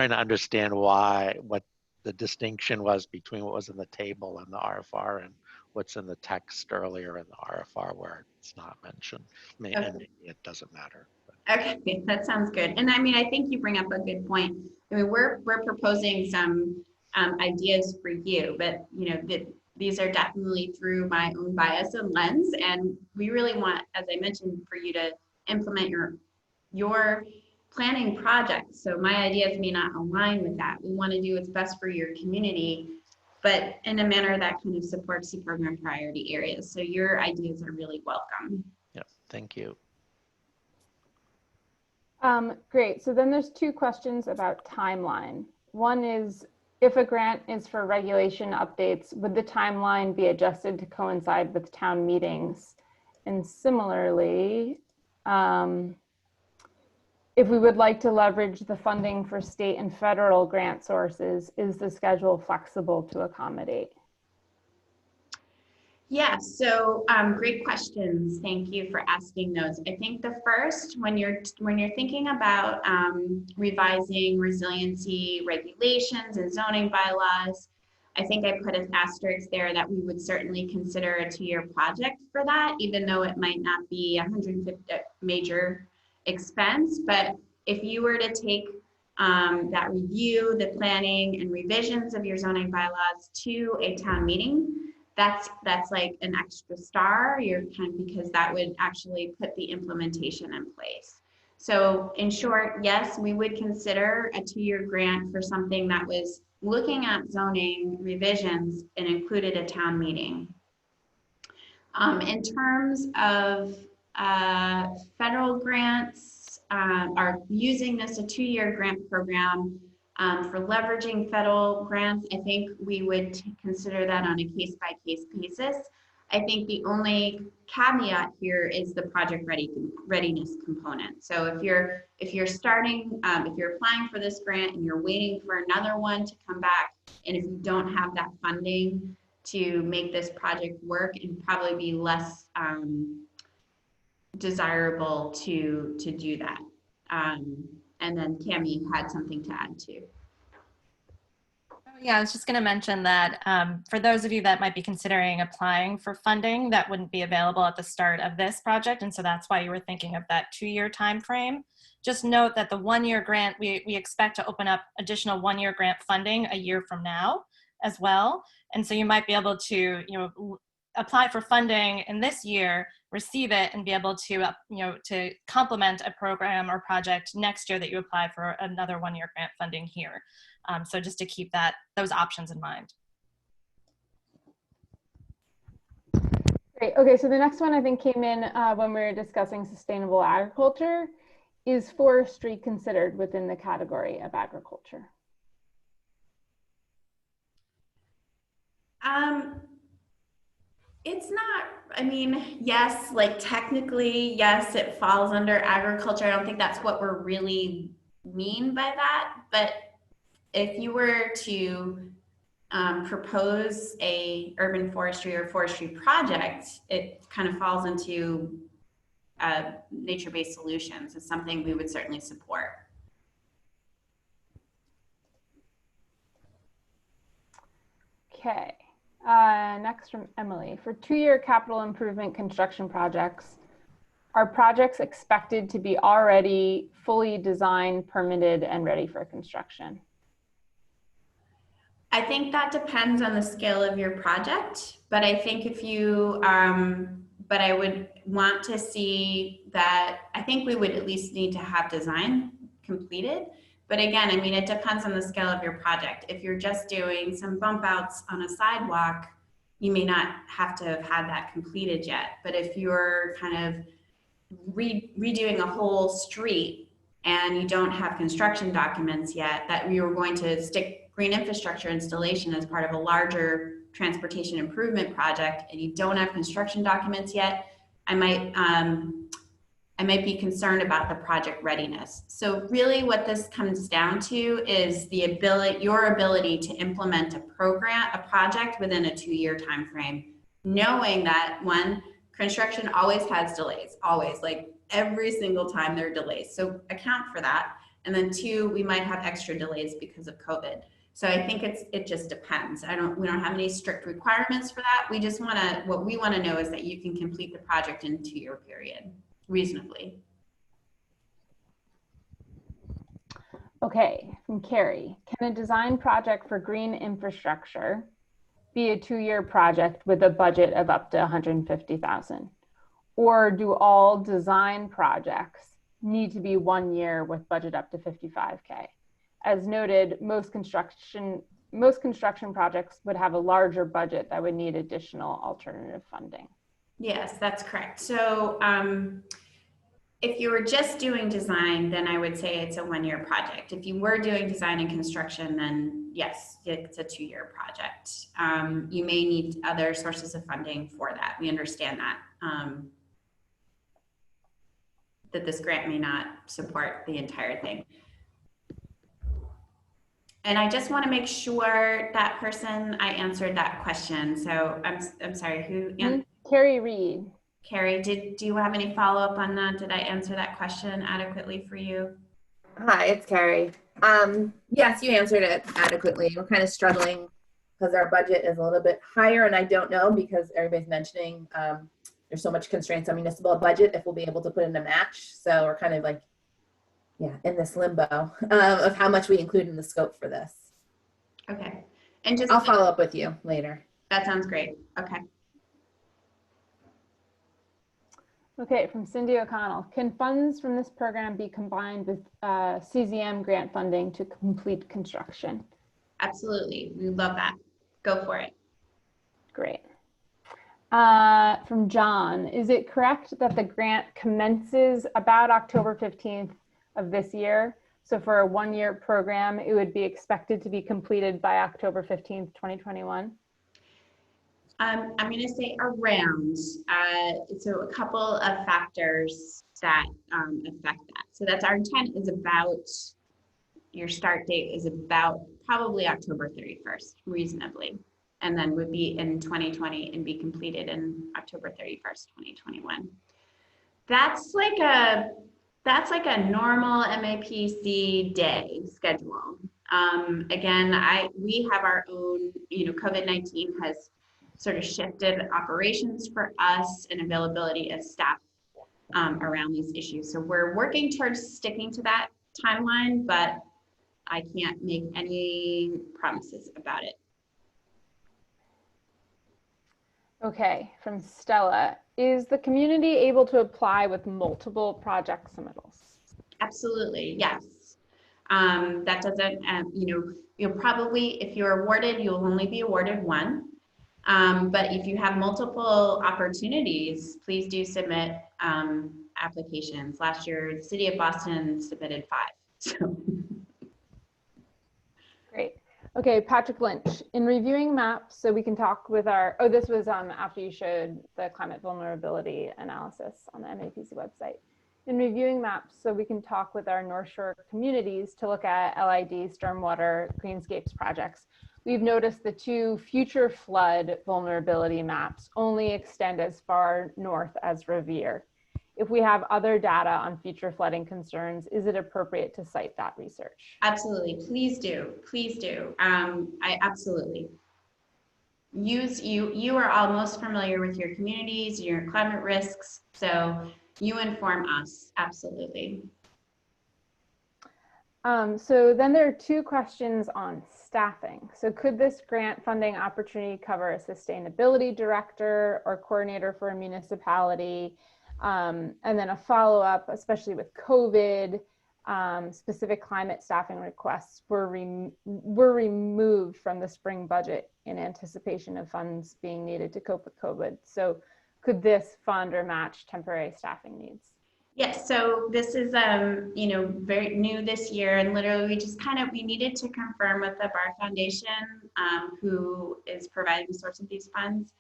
to understand what the distinction was between what was in the table and the RFR and what's in the text earlier in the RFR where it's not mentioned. And maybe it doesn't matter. Okay, that sounds good. And I mean, I think you bring up a good point. I mean, we're proposing some ideas for you, but you know, these are definitely through my own bias and lens, and we really want, as I mentioned, for you to implement your planning projects. So my ideas may not align with that. We want to do what's best for your community, but in a manner that kind of supports the program priority areas. So your ideas are really welcome. Yeah, thank you. Great. So then there's 2 questions about timeline. One is, if a grant is for regulation updates, would the timeline be adjusted to coincide with town meetings? And similarly, if we would like to leverage the funding for state and federal grant sources, is the schedule flexible to accommodate? Yeah, so great questions. Thank you for asking those. I think the first, when you're thinking about revising resiliency regulations and zoning bylaws, I think I put an asterisk there that we would certainly consider a 2-year project for that, even though it might not be 150 major expense. But if you were to take that review, the planning and revisions of your zoning bylaws to a town meeting, that's like an extra star, because that would actually put the implementation in place. So in short, yes, we would consider a 2-year grant for something that was looking at zoning revisions and included a town meeting. In terms of federal grants, are using this a 2-year grant program for leveraging federal grants, I think we would consider that on a case-by-case basis. I think the only caveat here is the project readiness component. So if you're starting, if you're applying for this grant and you're waiting for another one to come back, and if you don't have that funding to make this project work, it'd probably be less desirable to do that. And then Cami had something to add too. Yeah, I was just going to mention that for those of you that might be considering applying for funding, that wouldn't be available at the start of this project. And so that's why you were thinking of that 2-year time frame. Just note that the 1-year grant, we expect to open up additional 1-year grant funding a year from now as well. And so you might be able to, apply for funding in this year, receive it, and be able to, to complement a program or project next year that you apply for another 1-year grant funding here. So just to keep those options in mind. Great. Okay, so the next one I think came in when we were discussing sustainable agriculture. Is forestry considered within the category of agriculture? It's not, I mean, yes, like technically, yes, it falls under agriculture. I don't think that's what we're really mean by that. But if you were to propose a urban forestry or forestry project, it kind of falls into nature-based solutions. It's something we would certainly support. Okay. Next from Emily. For 2-year capital improvement construction projects, are projects expected to be already fully designed, permitted, and ready for construction? I think that depends on the scale of your project, but I think if you, but I would want to see that, I think we would at least need to have design completed. But again, I mean, it depends on the scale of your project. If you're just doing some bump outs on a sidewalk, you may not have to have had that completed yet. But if you're kind of redoing a whole street and you don't have construction documents yet, that we were going to stick green infrastructure installation as part of a larger transportation improvement project, and you don't have construction documents yet, I might be concerned about the project readiness. So really what this comes down to is your ability to implement a project within a 2-year time frame, knowing that one, construction always has delays, always, like every single time there are delays. So account for that. And then 2, we might have extra delays because of COVID. So I think it just depends. We don't have any strict requirements for that. We just what we want to know is that you can complete the project in a 2-year period reasonably. Okay, from Carrie. Can a design project for green infrastructure be a 2-year project with a budget of up to $150,000? Or do all design projects need to be 1 year with budget up to $55K? As noted, most construction projects would have a larger budget that would need additional alternative funding. Yes, that's correct. So if you were just doing design, then I would say it's a 1-year project. If you were doing design and construction, then yes, it's a 2-year project. You may need other sources of funding for that. We understand that, that this grant may not support the entire thing. And I just want to make sure that I answered that question. So I'm sorry, who? Carrie Reed. Carrie, do you have any follow-up on that? Did I answer that question adequately for you? Hi, it's Carrie. Yes, you answered it adequately. We're kind of struggling because our budget is a little bit higher, and I don't know because everybody's mentioning there's so much constraints on municipal budget if we'll be able to put in a match. So we're kind of like, yeah, in this limbo of how much we include in the scope for this. Okay. And just I'll follow up with you later. That sounds great. Okay. Okay, from Cindy O'Connell. Can funds from this program be combined with CZM grant funding to complete construction? Absolutely. We love that. Go for it. Great. From John, is it correct that the grant commences about October 15th of this year? So for a one-year program, it would be expected to be completed by October 15th, 2021? I'm going to say around. So a couple of factors that affect that. So that's our intent is about, your start date is about probably October 31st, reasonably. And then would be in 2020 and be completed in October 31st, 2021. That's like a normal MAPC day schedule. Again, we have our own, COVID-19 has sort of shifted operations for us and availability of staff around these issues. So we're working towards sticking to that timeline, but I can't make any promises about it. Okay, from Stella, is the community able to apply with multiple project submittals? Absolutely, yes. That doesn't, you'll probably, if you're awarded, you'll only be awarded one. But if you have multiple opportunities, please do submit applications. Last year, the city of Boston submitted 5. So. Great. Okay, Patrick Lynch, in reviewing maps, so we can talk with our, oh, this was after you showed the climate vulnerability analysis on the MAPC website. In reviewing maps, so we can talk with our North Shore communities to look at LID, stormwater, greenscapes projects. We've noticed the 2 future flood vulnerability maps only extend as far north as Revere. If we have other data on future flooding concerns, is it appropriate to cite that research? Absolutely, please do, please do. I absolutely. You are all most familiar with your communities, your climate risks, so you inform us, absolutely. So then there are 2 questions on staffing. So could this grant funding opportunity cover a sustainability director or coordinator for a municipality? And then a follow-up, especially with COVID, specific climate staffing requests were removed from the spring budget in anticipation of funds being needed to cope with COVID. So could this fund or match temporary staffing needs? Yes, so this is very new this year, and literally we needed to confirm with the Bar Foundation, who is providing the source of these funds,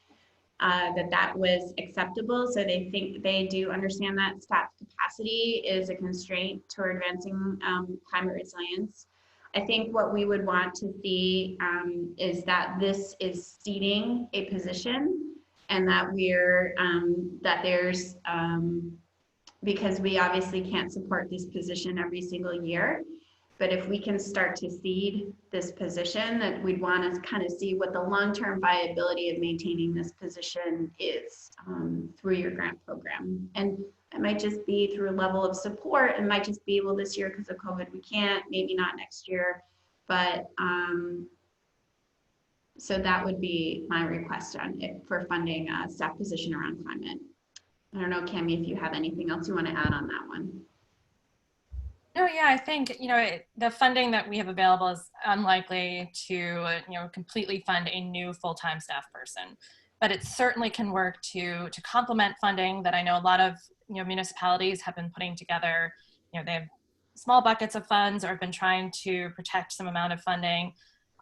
that was acceptable. So they do understand that staff capacity is a constraint toward advancing climate resilience. I think what we would want to see is that this is seeding a position, and that there's because we obviously can't support this position every single year. But if we can start to seed this position, that we'd want to kind of see what the long-term viability of maintaining this position is through your grant program. And it might just be through a level of support. It might just be, well, this year because of COVID, we can't, maybe not next year. But so that would be my request on it for funding a staff position around climate. I don't know, Cami, if you have anything else you want to add on that one. No, yeah, I think, the funding that we have available is unlikely to, completely fund a new full-time staff person, but it certainly can work to complement funding that I know a lot of, municipalities have been putting together. They have small buckets of funds or have been trying to protect some amount of funding.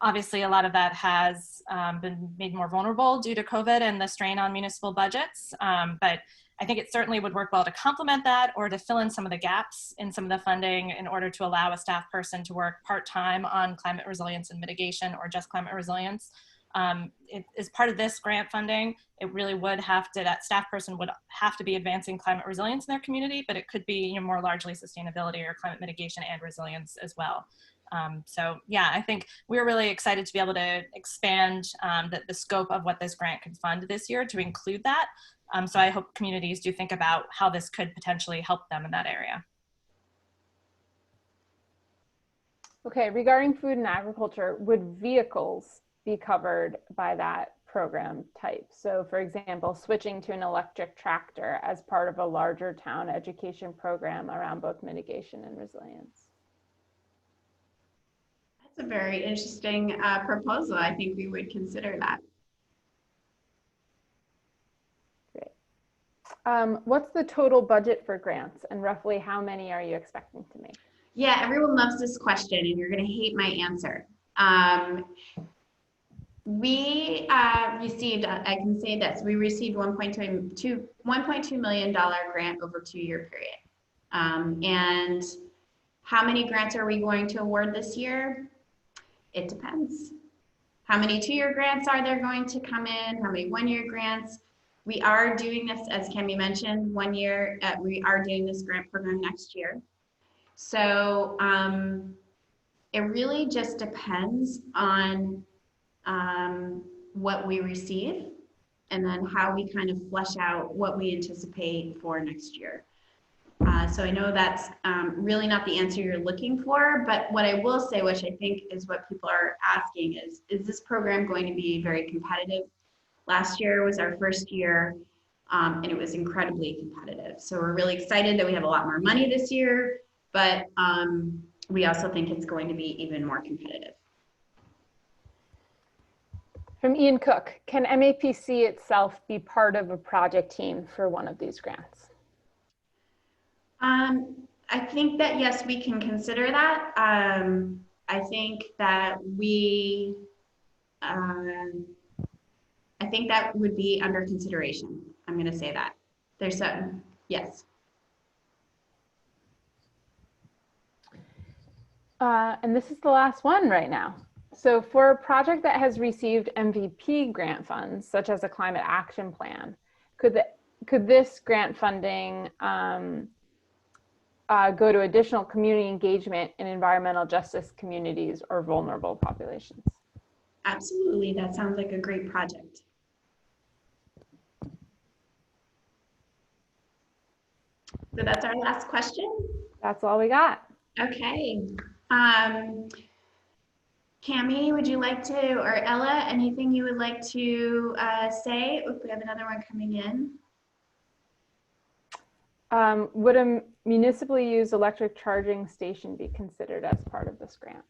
Obviously, a lot of that has been made more vulnerable due to COVID and the strain on municipal budgets, but I think it certainly would work well to complement that or to fill in some of the gaps in some of the funding in order to allow a staff person to work part-time on climate resilience and mitigation or just climate resilience. As part of this grant funding, it really would have to, that staff person would have to be advancing climate resilience in their community, but it could be more largely sustainability or climate mitigation and resilience as well. So yeah, I think we're really excited to be able to expand the scope of what this grant could fund this year to include that. So I hope communities do think about how this could potentially help them in that area. Okay, regarding food and agriculture, would vehicles be covered by that program type? So for example, switching to an electric tractor as part of a larger town education program around both mitigation and resilience. That's a very interesting proposal. I think we would consider that. Great. What's the total budget for grants, and roughly how many are you expecting to make? Yeah, everyone loves this question, and you're going to hate my answer. We received, I can say this, we received $1.2 million grant over a 2-year period. And how many grants are we going to award this year? It depends. How many 2-year grants are there going to come in? How many 1-year grants? We are doing this, as Kemi mentioned, 1 year, we are doing this grant program next year. So it really just depends on what we receive and then how we kind of flesh out what we anticipate for next year. So I know that's really not the answer you're looking for, but what I will say, which I think is what people are asking, is this program going to be very competitive? Last year was our first year, and it was incredibly competitive. So we're really excited that we have a lot more money this year, but we also think it's going to be even more competitive. From Ian Cook, can MAPC itself be part of a project team for one of these grants? I think that, yes, we can consider that. I think that I think that would be under consideration. I'm going to say that. There's some, yes. And this is the last one right now. So for a project that has received MVP grant funds, such as a climate action plan, could this grant funding go to additional community engagement in environmental justice communities or vulnerable populations? Absolutely, that sounds like a great project. So that's our last question? That's all we got. Okay. Cami, would you like to, or Ella, anything you would like to say? Oops, we have another one coming in. Would a municipally used electric charging station be considered as part of this grant?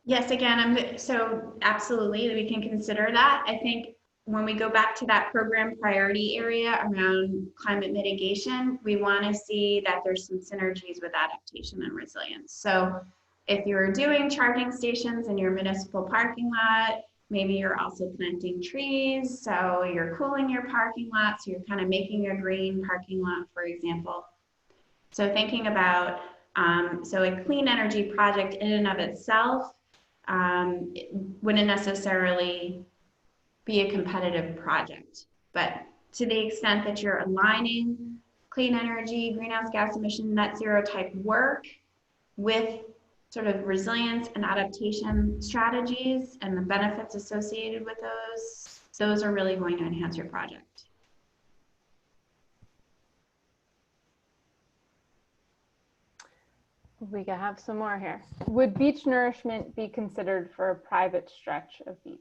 Yes, again, so absolutely, we can consider that. I think when we go back to that program priority area around climate mitigation, we want to see that there's some synergies with adaptation and resilience. So if you're doing charging stations in your municipal parking lot, maybe you're also planting trees, so you're cooling your parking lot, so you're kind of making a green parking lot, for example. So thinking about, so a clean energy project in and of itself it wouldn't necessarily be a competitive project, but to the extent that you're aligning clean energy, greenhouse gas emission, net zero type work with sort of resilience and adaptation strategies and the benefits associated with those are really going to enhance your project. We can have some more here. Would beach nourishment be considered for a private stretch of beach?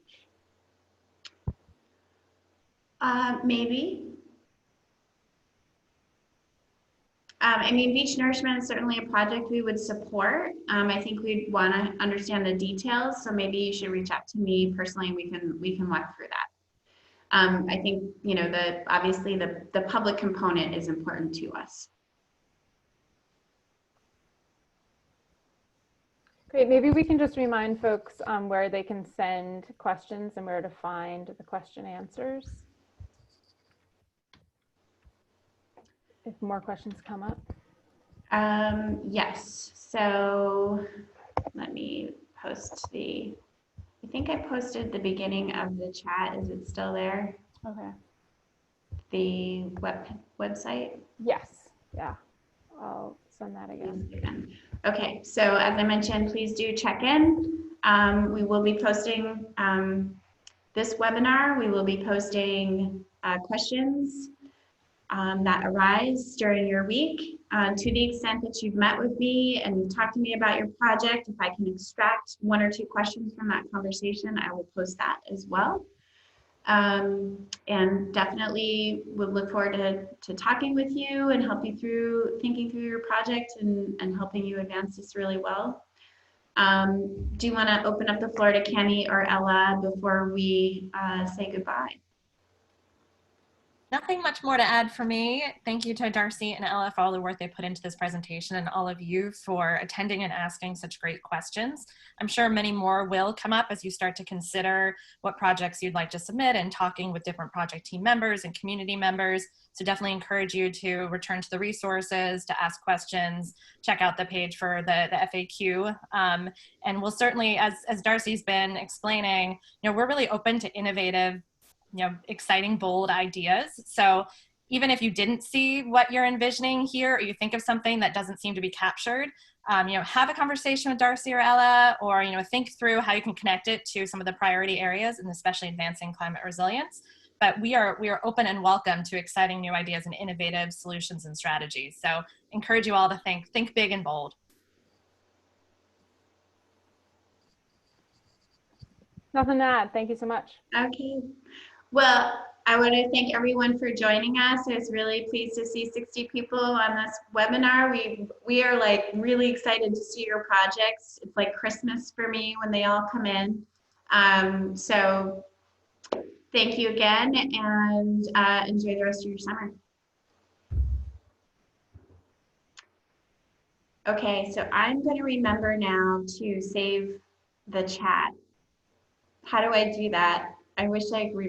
Maybe. I mean, beach nourishment is certainly a project we would support. I think we'd want to understand the details, so maybe you should reach out to me personally and we can walk through that. I think, you know, obviously the public component is important to us. Great, maybe we can just remind folks where they can send questions and where to find the question answers if more questions come up. Yes, so let me post I think I posted the beginning of the chat. Is it still there? Okay. The website? Yes, yeah. I'll send that again. Okay, so as I mentioned, please do check in. We will be posting this webinar. We will be posting questions that arise during your week. To the extent that you've met with me and you've talked to me about your project, if I can extract 1 or 2 questions from that conversation, I will post that as well. And definitely would look forward to talking with you and help you through thinking through your project and helping you advance this really well. Do you want to open up the floor to Cami or Ella before we say goodbye? Nothing much more to add for me. Thank you to Darcy and Ella for all the work they put into this presentation, and all of you for attending and asking such great questions. I'm sure many more will come up as you start to consider what projects you'd like to submit and talking with different project team members and community members. So definitely encourage you to return to the resources, to ask questions, check out the page for the FAQ. And we'll certainly, as Darcy's been explaining, we're really open to innovative, exciting, bold ideas. So even if you didn't see what you're envisioning here, or you think of something that doesn't seem to be captured, have a conversation with Darcy or Ella, or, think through how you can connect it to some of the priority areas, and especially advancing climate resilience. But we are open and welcome to exciting new ideas and innovative solutions and strategies. So encourage you all to think big and bold. Nothing to add. Thank you so much. Okay. Well, I want to thank everyone for joining us. I was really pleased to see 60 people on this webinar. We are like really excited to see your projects. It's like Christmas for me when they all come in. So thank you again, and enjoy the rest of your summer. Okay, so I'm going to remember now to save the chat. How do I do that? I wish I remembered.